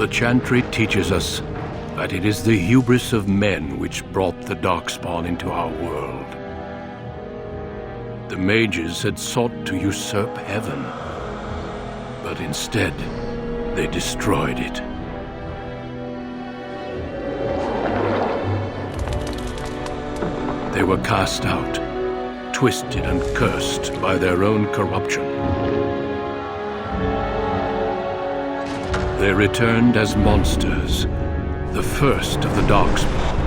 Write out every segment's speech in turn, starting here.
The Chantry teaches us that it is the hubris of men which brought the Darkspawn into our world. The mages had sought to usurp heaven, but instead they destroyed it. They were cast out, twisted and cursed by their own corruption. They returned as monsters, the first of the Darkspawn.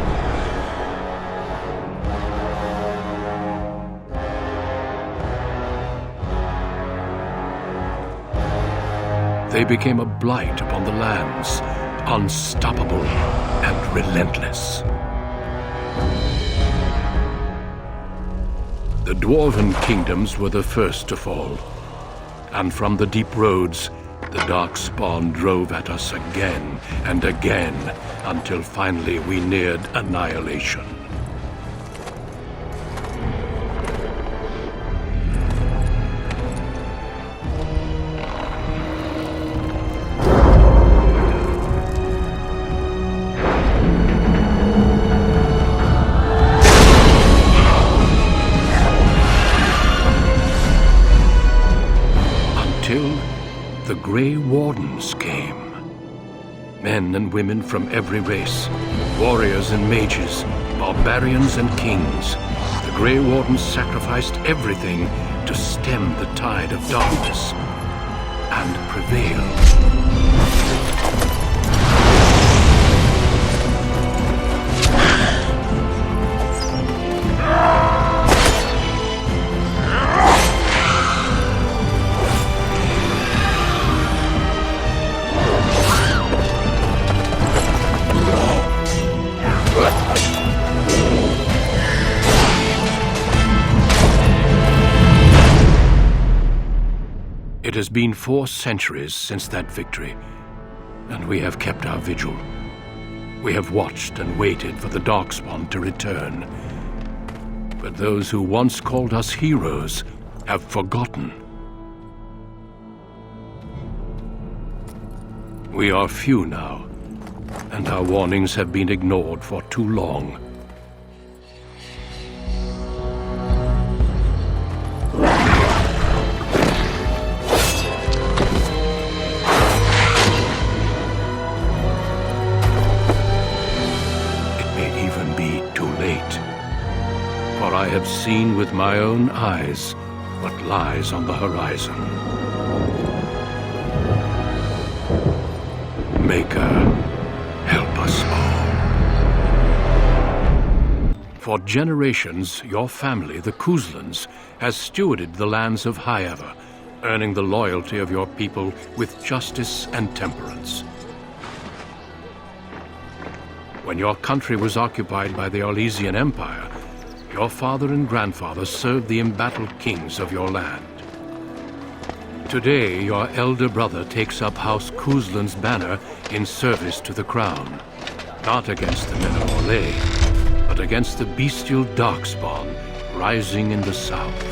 They became a blight upon the lands, unstoppable and relentless. The Dwarven kingdoms were the first to fall, and from the deep roads, the Darkspawn drove at us again and again, until finally we neared annihilation. The Grey Wardens came. Men and women from every race, warriors and mages, barbarians and kings. The Grey Wardens sacrificed everything to stem the tide of darkness and prevail. It has been 4 centuries since that victory, and we have kept our vigil. We have watched and waited for the Darkspawn to return. But those who once called us heroes have forgotten. We are few now, and our warnings have been ignored for too long. For I have seen with my own eyes what lies on the horizon. Maker, help us all. For generations, your family, the Kuzlans, has stewarded the lands of Highever, earning the loyalty of your people with justice and temperance. When your country was occupied by the Orlesian Empire, your father and grandfather served the embattled kings of your land. Today, your elder brother takes up House Kuzlan's banner in service to the crown, not against the men of Orlais, but against the bestial Darkspawn rising in the south.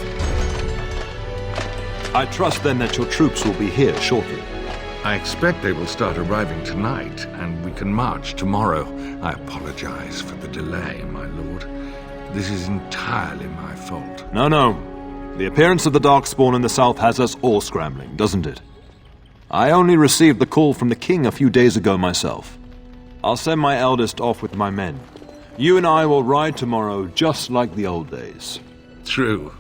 I trust then that your troops will be here shortly. I expect they will start arriving tonight, and we can march tomorrow. I apologize for the delay, my lord. This is entirely my fault. No. The appearance of the Darkspawn in the south has us all scrambling, doesn't it? I only received the call from the king a few days ago myself. I'll send my eldest off with my men. You and I will ride tomorrow just like the old days. True.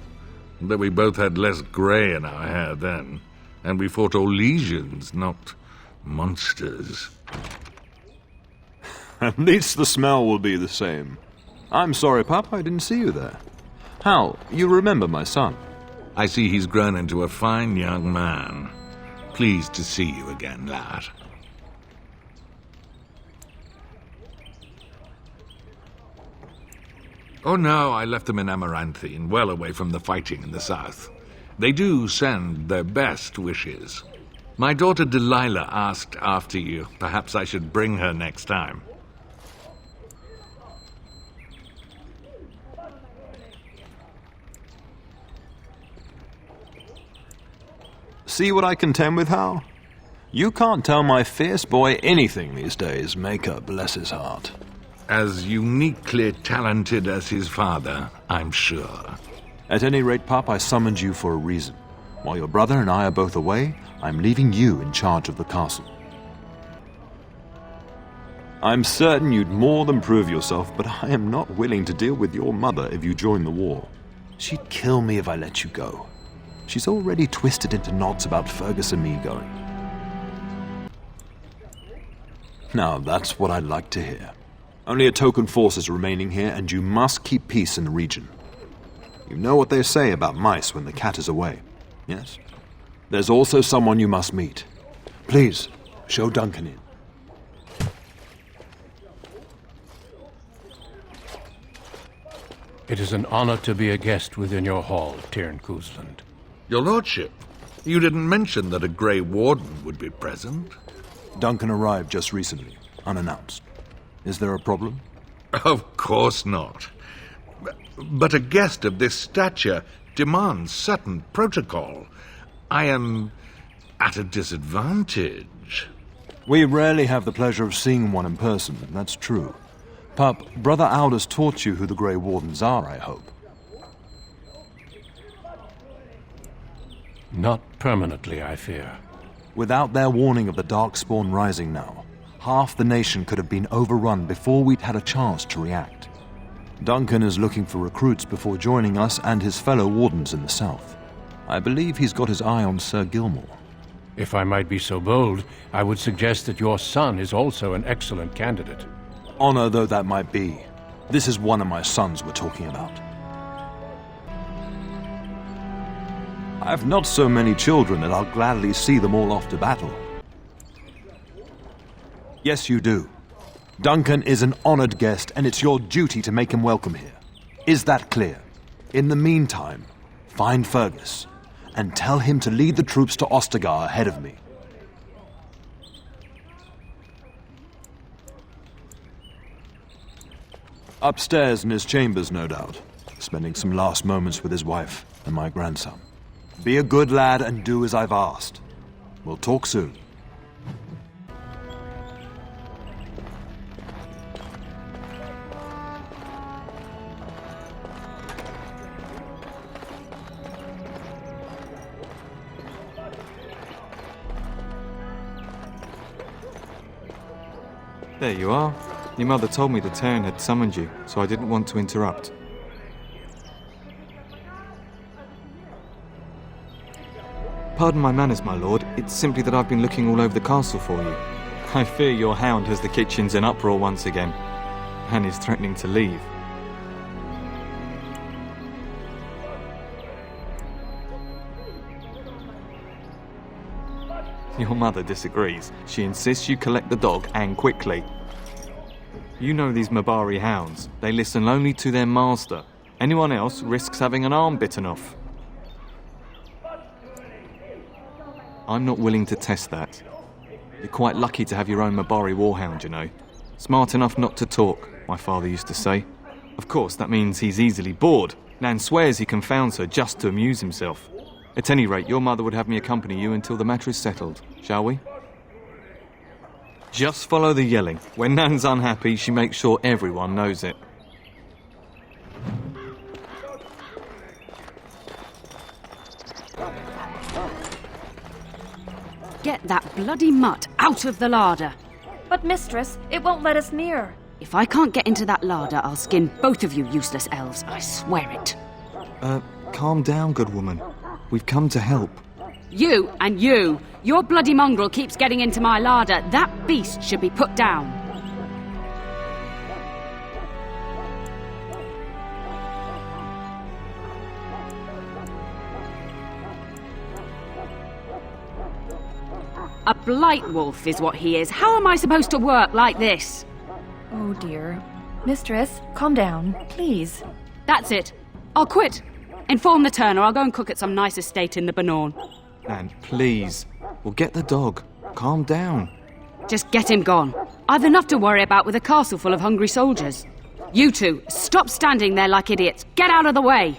But we both had less grey in our hair then. And we fought Orlesians, not monsters. At least the smell will be the same. I'm sorry, Papa, I didn't see you there. Hal, you remember my son? I see he's grown into a fine young man. Pleased to see you again, lad. Oh no, I left them in Amaranthine, well away from the fighting in the south. They do send their best wishes. My daughter Delilah asked after you. Perhaps I should bring her next time. See what I contend with, Hal? You can't tell my fierce boy anything these days, Maker bless his heart. As uniquely talented as his father, I'm sure. At any rate, Pup, I summoned you for a reason. While your brother and I are both away, I'm leaving you in charge of the castle. I'm certain you'd more than prove yourself, but I am not willing to deal with your mother if you join the war. She'd kill me if I let you go. She's already twisted into knots about Fergus and me going. Now, that's what I'd like to hear. Only a token force is remaining here, and you must keep peace in the region. You know what they say about mice when the cat is away, yes? There's also someone you must meet. Please, show Duncan in. It is an honor to be a guest within your hall, Tyrn Cousland. Your lordship, you didn't mention that a Grey Warden would be present. Duncan arrived just recently, unannounced. Is there a problem? Of course not. But a guest of this stature demands certain protocol. I am at a disadvantage. We rarely have the pleasure of seeing one in person, that's true. Pup, Brother Aldous taught you who the Grey Wardens are, I hope. Not permanently, I fear. Without their warning of the Darkspawn rising now, half the nation could have been overrun before we'd had a chance to react. Duncan is looking for recruits before joining us and his fellow wardens in the south. I believe he's got his eye on Sir Gilmore. If I might be so bold, I would suggest that your son is also an excellent candidate. Honor though that might be, this is one of my sons we're talking about. I've not so many children that I'll gladly see them all off to battle. Yes, you do. Duncan is an honored guest, and it's your duty to make him welcome here. Is that clear? In the meantime, find Fergus, and tell him to lead the troops to Ostagar ahead of me. Upstairs in his chambers, no doubt, spending some last moments with his wife and my grandson. Be a good lad and do as I've asked. We'll talk soon. There you are. Your mother told me the Tyrn had summoned you, so I didn't want to interrupt. Pardon my manners, my lord. It's simply that I've been looking all over the castle for you. I fear your hound has the kitchens in uproar once again, and is threatening to leave. Your mother disagrees. She insists you collect the dog, and quickly. You know these Mabari hounds. They listen only to their master. Anyone else risks having an arm bitten off. I'm not willing to test that. You're quite lucky to have your own Mabari warhound, you know. Smart enough not to talk, my father used to say. Of course, that means he's easily bored. Nan swears he confounds her just to amuse himself. At any rate, your mother would have me accompany you until the matter is settled, shall we? Just follow the yelling. When Nan's unhappy, she makes sure everyone knows it. Get that bloody mutt out of the larder. But mistress, it won't let us near. If I can't get into that larder, I'll skin both of you useless elves. I swear it. Calm down, good woman. We've come to help. You and you. Your bloody mongrel keeps getting into my larder. That beast should be put down. A blight wolf is what he is. How am I supposed to work like this? Oh dear. Mistress, calm down, please. That's it. I'll quit. Inform the Turner. I'll go and cook at some nice estate in the Banorn. Nan, please. We'll get the dog. Calm down. Just get him gone. I've enough to worry about with a castle full of hungry soldiers. You two, stop standing there like idiots. Get out of the way.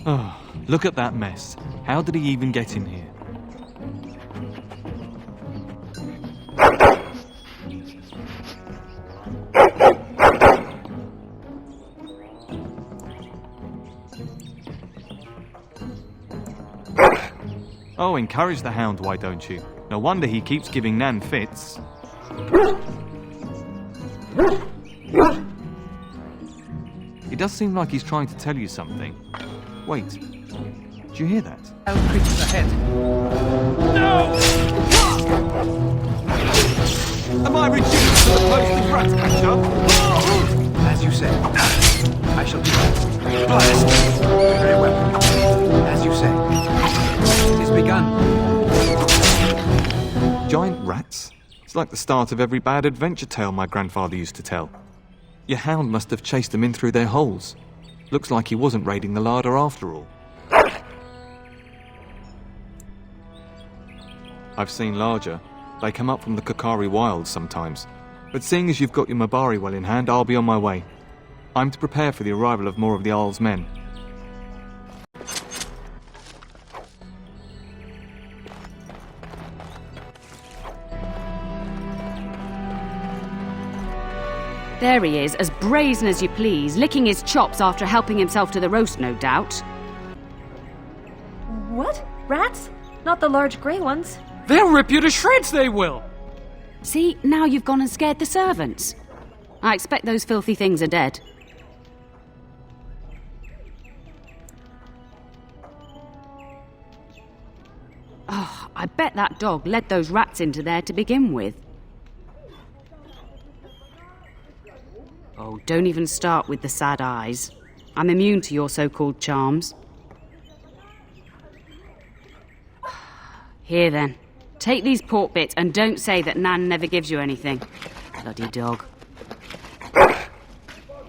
Oh, look at that mess. How did he even get in here? Oh, encourage the hound, why don't you? No wonder he keeps giving Nan fits. It does seem like he's trying to tell you something. Wait, do you hear that? Wild creatures ahead. Am I reduced to the posted rat catcher? As you say. I shall do that. Blast. Very well. As you say. It is begun. Giant rats? It's like the start of every bad adventure tale my grandfather used to tell. Your hound must have chased them in through their holes. Looks like he wasn't raiding the larder after all. I've seen larger. They come up from the Kokari Wilds sometimes. But seeing as you've got your Mabari well in hand, I'll be on my way. I'm to prepare for the arrival of more of the Jarl's men. There he is, as brazen as you please, licking his chops after helping himself to the roast, no doubt. What? Rats? Not the large grey ones? They'll rip you to shreds, they will! See, now you've gone and scared the servants. I expect those filthy things are dead. Oh, I bet that dog led those rats into there to begin with. Oh, don't even start with the sad eyes. I'm immune to your so-called charms. Here then. Take these pork bits and don't say that Nan never gives you anything. Bloody dog.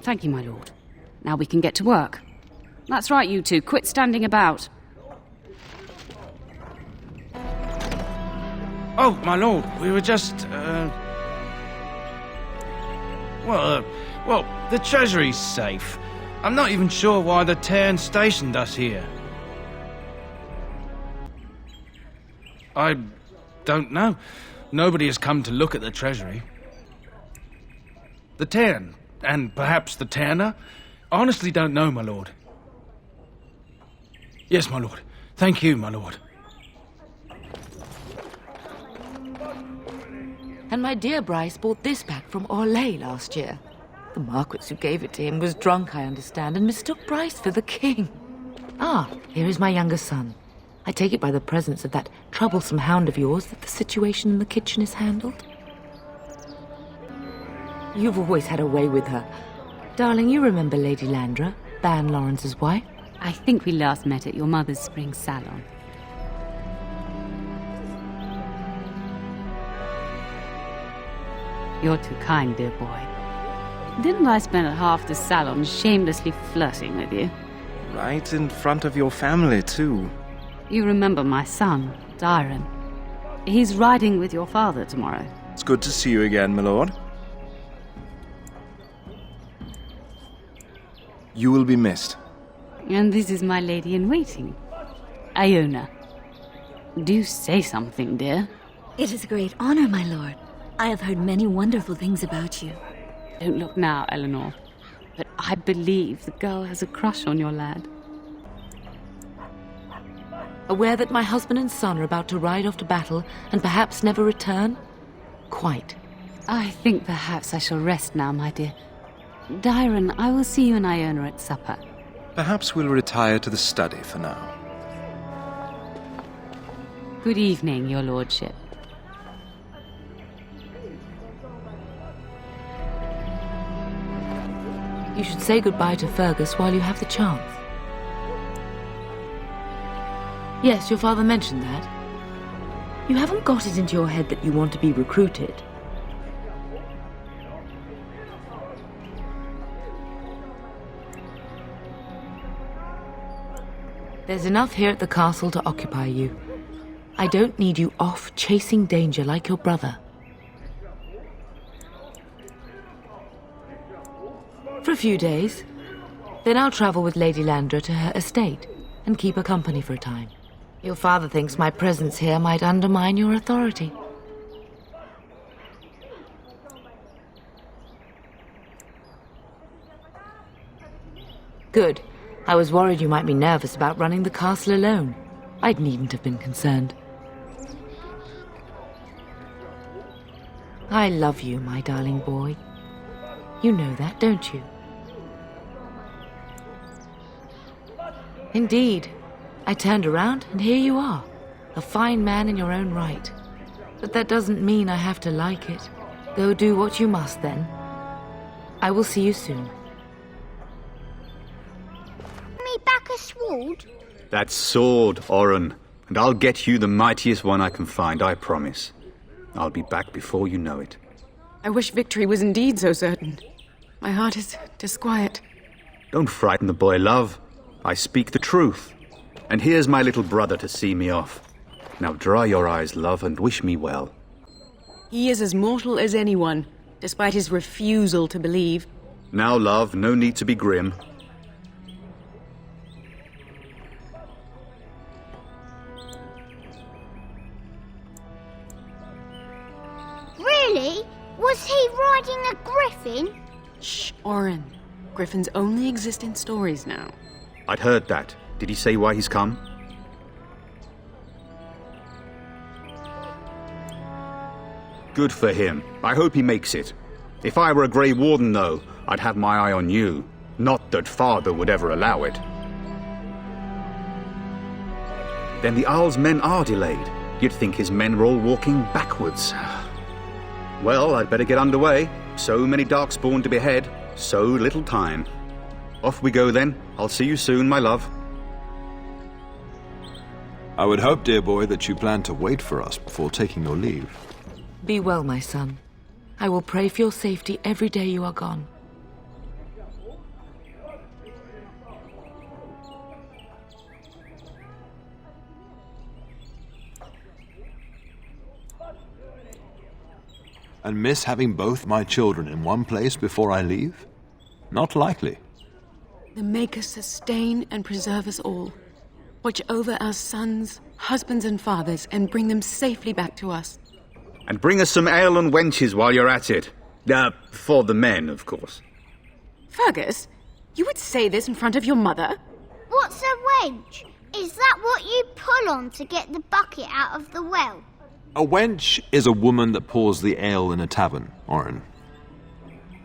Thank you, my lord. Now we can get to work. That's right, you two. Quit standing about. Oh, my lord, we were just, Well, the treasury's safe. I'm not even sure why the Tairn stationed us here. I don't know. Nobody has come to look at the treasury. The Tairn, and perhaps the Tairner? Honestly don't know, my lord. Yes, my lord. Thank you, my lord. And my dear Bryce bought this back from Orlais last year. The Marquis who gave it to him was drunk, I understand, and mistook Bryce for the king. Ah, here is my younger son. I take it by the presence of that troublesome hound of yours that the situation in the kitchen is handled. You've always had a way with her. Darling, you remember Lady Landra, Ban Lawrence's wife? I think we last met at your mother's spring salon. You're too kind, dear boy. Didn't I spend half the salon shamelessly flirting with you? Right in front of your family, too. You remember my son, Dyron. He's riding with your father tomorrow. It's good to see you again, my lord. You will be missed. And this is my lady-in-waiting, Iona. Do say something, dear. It is a great honor, my lord. I have heard many wonderful things about you. Don't look now, Eleanor. But I believe the girl has a crush on your lad. Aware that my husband and son are about to ride off to battle and perhaps never return? Quite. I think perhaps I shall rest now, my dear. Dyron, I will see you and Iona at supper. Perhaps we'll retire to the study for now. Good evening, your lordship. You should say goodbye to Fergus while you have the chance. Yes, your father mentioned that. You haven't got it into your head that you want to be recruited. There's enough here at the castle to occupy you. I don't need you off chasing danger like your brother. For a few days, Then I'll travel with Lady Landra to her estate and keep her company for a time. Your father thinks my presence here might undermine your authority. Good. I was worried you might be nervous about running the castle alone. I needn't have been concerned. I love you, my darling boy. You know that, don't you? Indeed. I turned around, and here you are. A fine man in your own right. But that doesn't mean I have to like it. Go do what you must, then. I will see you soon. Me back a sword? That sword, Oren. And I'll get you the mightiest one I can find, I promise. I'll be back before you know it. I wish victory was indeed so certain. My heart is disquiet. Don't frighten the boy, love. I speak the truth. And here's my little brother to see me off. Now dry your eyes, love, and wish me well. He is as mortal as anyone, despite his refusal to believe. Now, love, no need to be grim. Really? Was he riding a griffin? Shh, Oren. Griffins only exist in stories now. I'd heard that. Did he say why he's come? Good for him. I hope he makes it. If I were a Grey Warden, though, I'd have my eye on you. Not that Father would ever allow it. Then the Owl's men are delayed. You'd think his men were all walking backwards. Well, I'd better get underway. So many Darkspawn to behead, so little time. Off we go then. I'll see you soon, my love. I would hope, dear boy, that you plan to wait for us before taking your leave. Be well, my son. I will pray for your safety every day you are gone. And miss having both my children in one place before I leave? Not likely. The Maker sustain and preserve us all. Watch over our sons, husbands and fathers, and bring them safely back to us. And bring us some ale and wenches while you're at it. For the men, of course. Fergus, you would say this in front of your mother? What's a wench? Is that what you pull on to get the bucket out of the well? A wench is a woman that pours the ale in a tavern, Oren.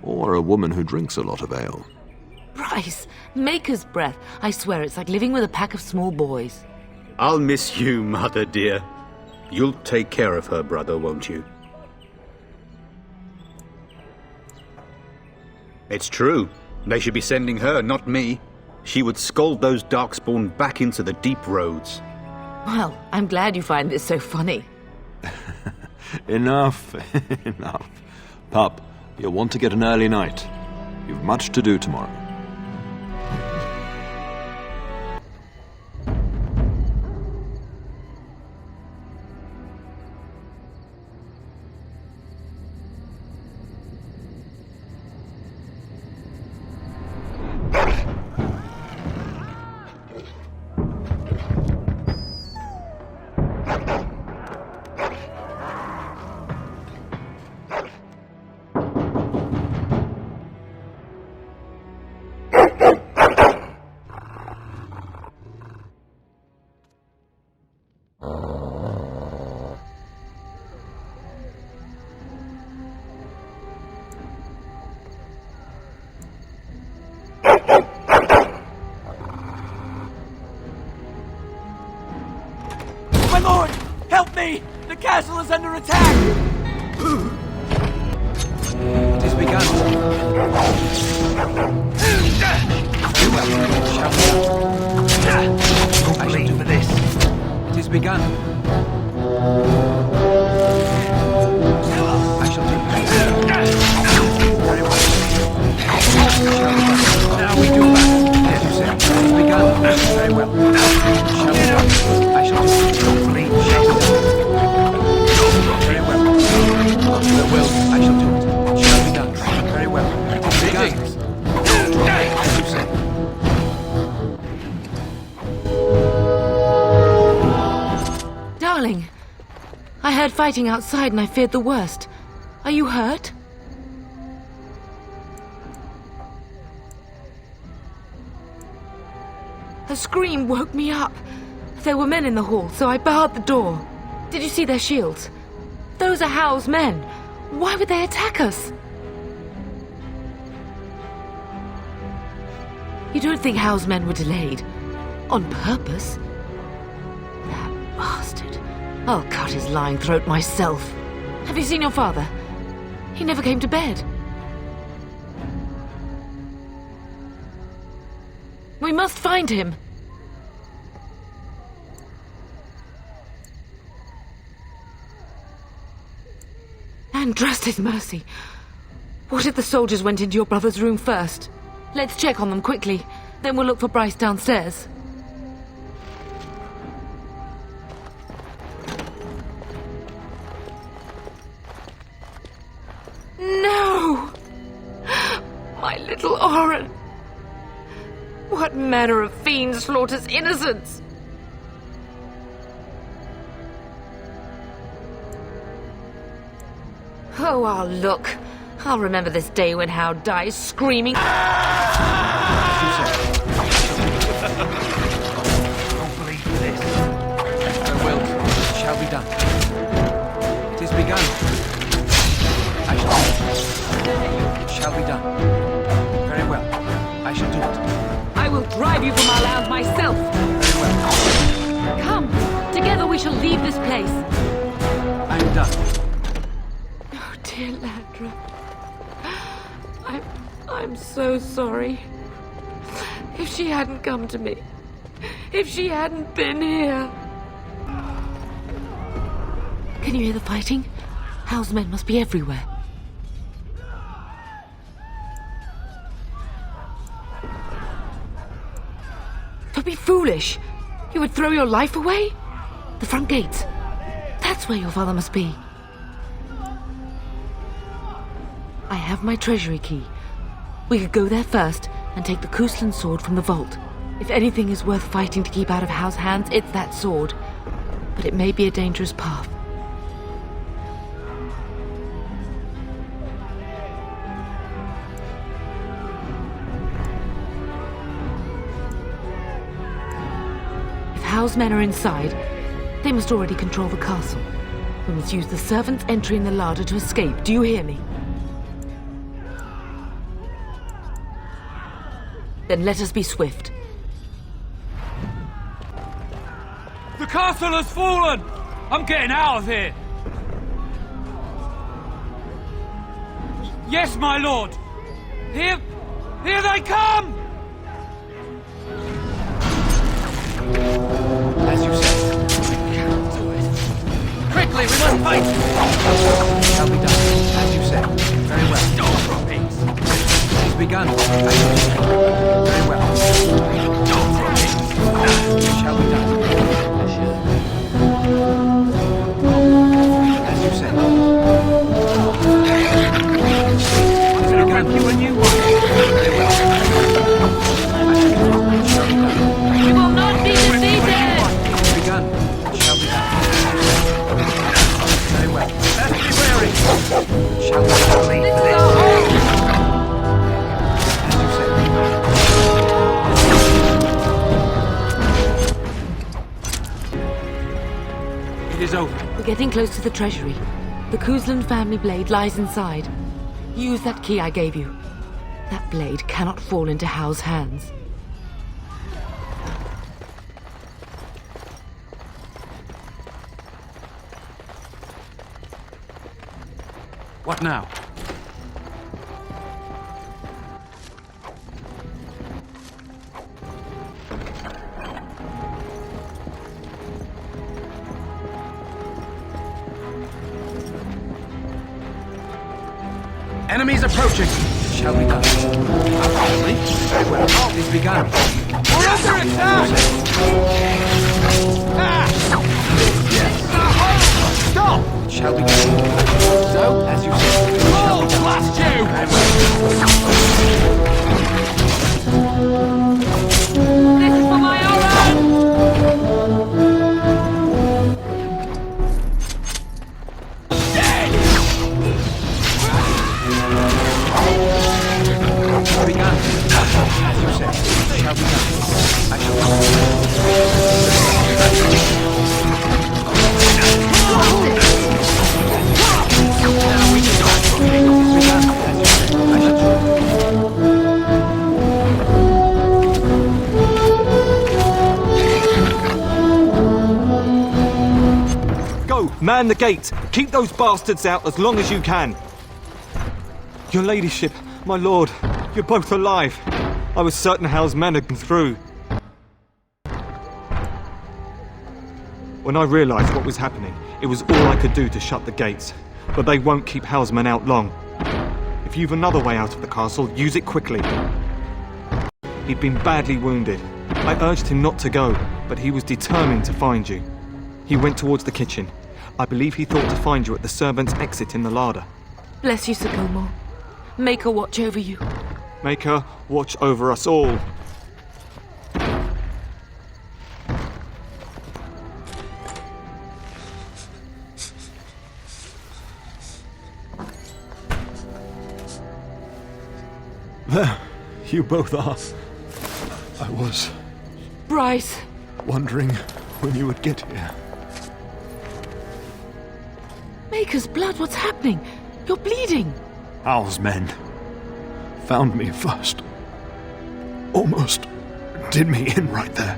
Or a woman who drinks a lot of ale. Bryce, Maker's breath. I swear it's like living with a pack of small boys. I'll miss you, Mother dear. You'll take care of her, brother, won't you? It's true. They should be sending her, not me. She would scold those Darkspawn back into the deep roads. Well, I'm glad you find this so funny. Enough, enough. Pup, you'll want to get an early night. You've much to do tomorrow. My lord! Help me! The castle is under attack! It has begun. Do well. Shall we? I shall do for this. It has begun. I shall do very well. Now we do battle. As you say, it has begun. Very well. Shall we? I shall do very well. Your will, I shall do it. Shall be done. Very well. It has begun. As you say. heard fighting outside and I feared the worst. Are you hurt? Her scream woke me up. There were men in the hall, so I barred the door. Did you see their shields? Those are Howl's men. Why would they attack us? You don't think Howl's men were delayed? On purpose? That bastard. I'll cut his lying throat myself. Have you seen your father? He never came to bed. We must find him. And trust his mercy. What if the soldiers went into your brother's room first? Let's check on them quickly. Then we'll look for Bryce downstairs. No! My little Oren! What manner of fiend slaughters innocents? Oh, I'll look. I'll remember this day when Howe dies screaming. Don't believe this. Your will shall be done. It is begun. I shall do it. It shall be done. Very well. I shall do it. I will drive you from our land myself. Very well. Come, together we shall leave this place. I am done. Oh, dear Landra. I'm so sorry. If she hadn't come to me, if she hadn't been here. Can you hear the fighting? Howl's men must be everywhere. Don't be foolish. You would throw your life away? The front gates. That's where your father must be. I have my treasury key. We could go there first and take the Kuslan sword from the vault. If anything is worth fighting to keep out of Howl's hands, it's that sword. But it may be a dangerous path. If Howl's men are inside, they must already control the castle. We must use the servants' entry in the larder to escape. Do you hear me? Then let us be swift. The castle has fallen! I'm getting out of here! Yes, my lord! Here they come! As you say. Cannot do it. Quickly, we must fight! It shall be done. As you say. Very well. Don't drop it! It is begun. Very well. Don't drop it! It shall be done. As you say. I'm going to grant you a new one. Very well. We will not be defeated! It is begun. It shall be done. Very well. Best be wary. Shall we leave for this? It is over. We're getting close to the treasury. The Kuslan family blade lies inside. Use that key I gave you. That blade cannot fall into Howl's hands. What now? Enemies approaching! It shall be done. Absolutely. Very well. It is begun. We're under attack! Yes. Stop! It shall be done. So, as you say, it shall be done. Blast you! This is for my Oren! Man the gate! Keep those bastards out as long as you can! Your ladyship, my lord, you're both alive. I was certain Hal's men had been through. When I realised what was happening, it was all I could do to shut the gates. But they won't keep Hal's men out long. If you've another way out of the castle, use it quickly. He'd been badly wounded. I urged him not to go, but he was determined to find you. He went towards the kitchen. I believe he thought to find you at the servants' exit in the larder. Bless you, Sir Gilmore. Make her watch over you. Make her watch over us all. There, you both are. I was Bryce! wondering when you would get here. Maker's blood, what's happening? You're bleeding. Hal's men found me first. Almost did me in right there.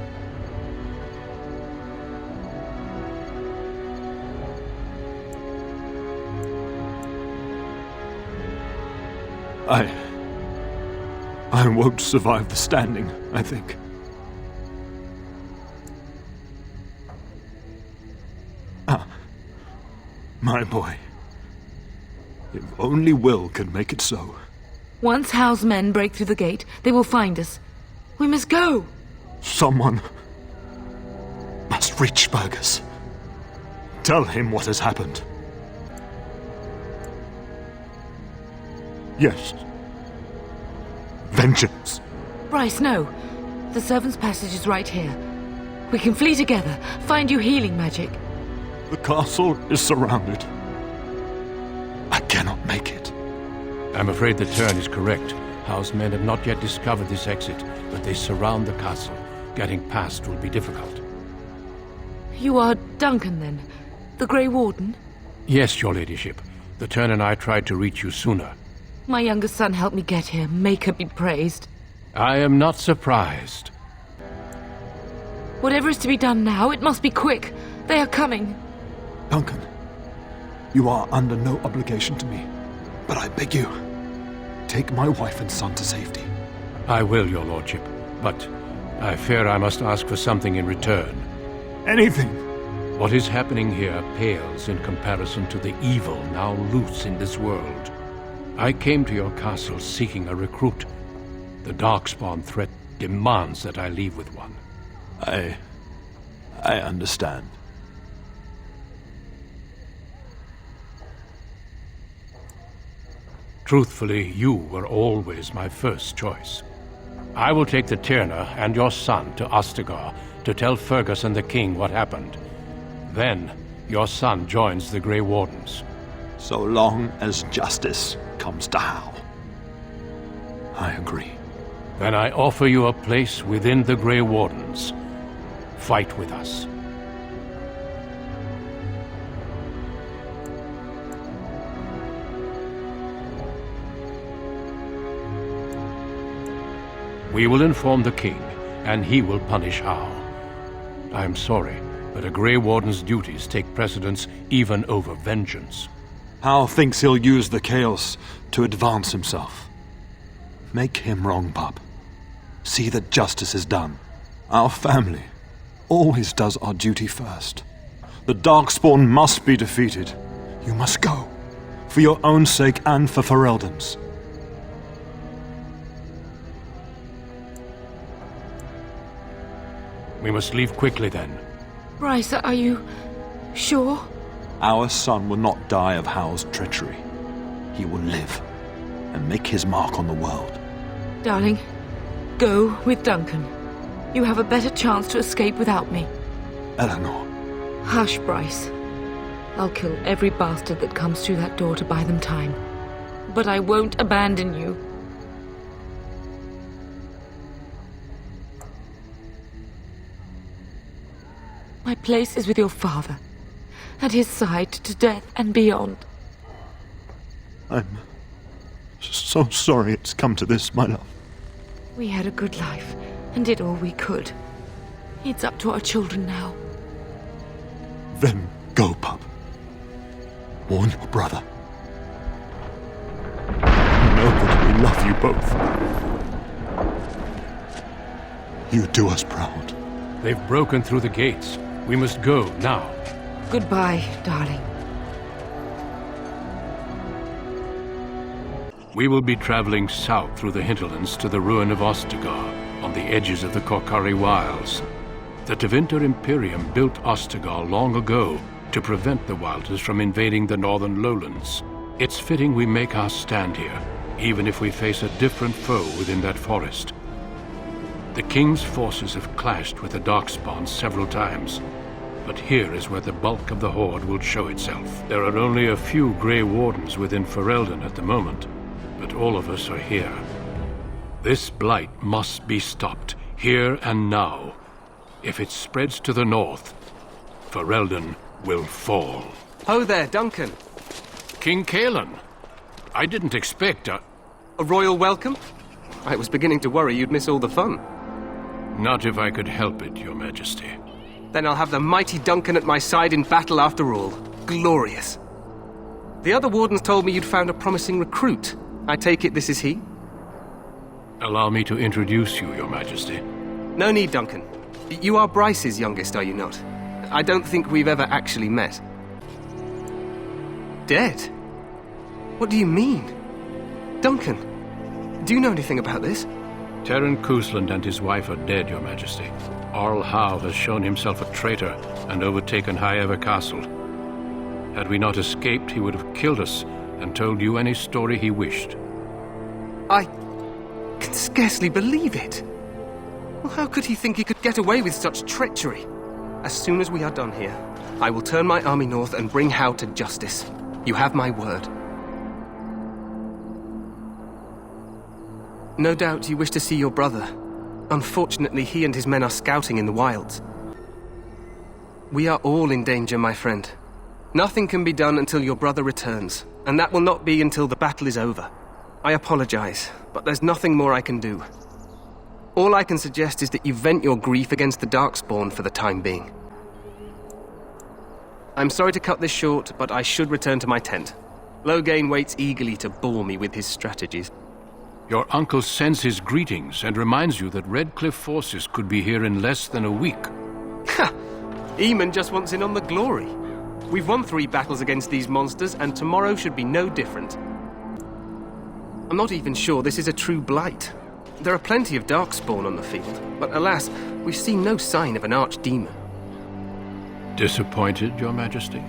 I won't survive the standing, I think. My boy. If only Will could make it so. Once Hal's men break through the gate, they will find us. We must go. Someone must reach Fergus. Tell him what has happened. Yes. Vengeance. Bryce, no. The servants' passage is right here. We can flee together, find you healing magic. The castle is surrounded. I cannot make it. I'm afraid the Tern is correct. Hal's men have not yet discovered this exit, but they surround the castle. Getting past will be difficult. You are Duncan, then? The Grey Warden? Yes, your ladyship. The Tern and I tried to reach you sooner. My youngest son helped me get here. Maker be praised. I am not surprised. Whatever is to be done now, it must be quick. They are coming. Duncan, you are under no obligation to me, but I beg you, take my wife and son to safety. I will, your lordship, but I fear I must ask for something in return. Anything! What is happening here pales in comparison to the evil now loose in this world. I came to your castle seeking a recruit. The Darkspawn threat demands that I leave with one. I understand. Truthfully, you were always my first choice. I will take the Tyrna and your son to Ostagar to tell Fergus and the king what happened. Then, your son joins the Grey Wardens. So long as justice comes to Hal. I agree. Then I offer you a place within the Grey Wardens. Fight with us. We will inform the king, and he will punish Hal. I am sorry, but a Grey Warden's duties take precedence even over vengeance. Hal thinks he'll use the chaos to advance himself. Make him wrong, pup. See that justice is done. Our family always does our duty first. The Darkspawn must be defeated. You must go. For your own sake and for Ferelden's. We must leave quickly, then. Bryce, are you sure? Our son will not die of Hal's treachery. He will live and make his mark on the world. Darling, go with Duncan. You have a better chance to escape without me. Eleanor. Hush, Bryce. I'll kill every bastard that comes through that door to buy them time. But I won't abandon you. My place is with your father. At his side to death and beyond. I'm so sorry it's come to this, my love. We had a good life and did all we could. It's up to our children now. Then go, pup. Warn your brother. Know that we love you both. You do us proud. They've broken through the gates. We must go now. Goodbye, darling. We will be traveling south through the hinterlands to the ruin of Ostagar, on the edges of the Korcari Wilds. The Tevinter Imperium built Ostagar long ago to prevent the Wilders from invading the northern lowlands. It's fitting we make our stand here, even if we face a different foe within that forest. The King's forces have clashed with the Darkspawn several times, but here is where the bulk of the Horde will show itself. There are only a few Grey Wardens within Ferelden at the moment, but all of us are here. This blight must be stopped, here and now. If it spreads to the north, Ferelden will fall. Ho there, Duncan. King Cailan. I didn't expect a royal welcome? I was beginning to worry you'd miss all the fun. Not if I could help it, Your Majesty. Then I'll have the mighty Duncan at my side in battle after all. Glorious. The other wardens told me you'd found a promising recruit. I take it this is he? Allow me to introduce you, Your Majesty. No need, Duncan. You are Bryce's youngest, are you not? I don't think we've ever actually met. Dead? What do you mean? Duncan, do you know anything about this? Terran Cousland and his wife are dead, Your Majesty. Arl Howe has shown himself a traitor and overtaken High Ever Castle. Had we not escaped, he would have killed us and told you any story he wished. I can scarcely believe it. Well, how could he think he could get away with such treachery? As soon as we are done here, I will turn my army north and bring Howe to justice. You have my word. No doubt you wish to see your brother. Unfortunately, he and his men are scouting in the wilds. We are all in danger, my friend. Nothing can be done until your brother returns, and that will not be until the battle is over. I apologize, but there's nothing more I can do. All I can suggest is that you vent your grief against the Darkspawn for the time being. I'm sorry to cut this short, but I should return to my tent. Loghain waits eagerly to bore me with his strategies. Your uncle sends his greetings and reminds you that Redcliffe forces could be here in less than a week. Ha! Eamon just wants in on the glory. We've won 3 battles against these monsters, and tomorrow should be no different. I'm not even sure this is a true blight. There are plenty of Darkspawn on the field, but alas, we've seen no sign of an archdemon. Disappointed, Your Majesty?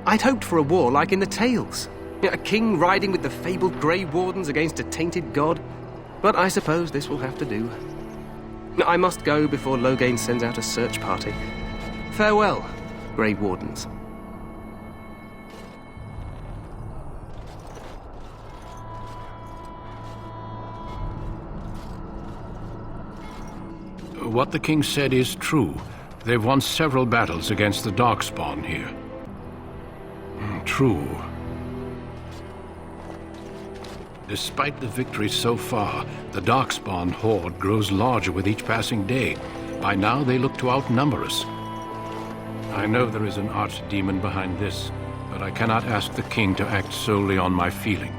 I'd hoped for a war like in the tales. A king riding with the fabled Grey Wardens against a tainted god. But I suppose this will have to do. I must go before Loghain sends out a search party. Farewell, Grey Wardens. What the king said is true. They've won several battles against the Darkspawn here. True. Despite the victories so far, the Darkspawn horde grows larger with each passing day. By now, they look to outnumber us. I know there is an archdemon behind this, but I cannot ask the king to act solely on my feeling.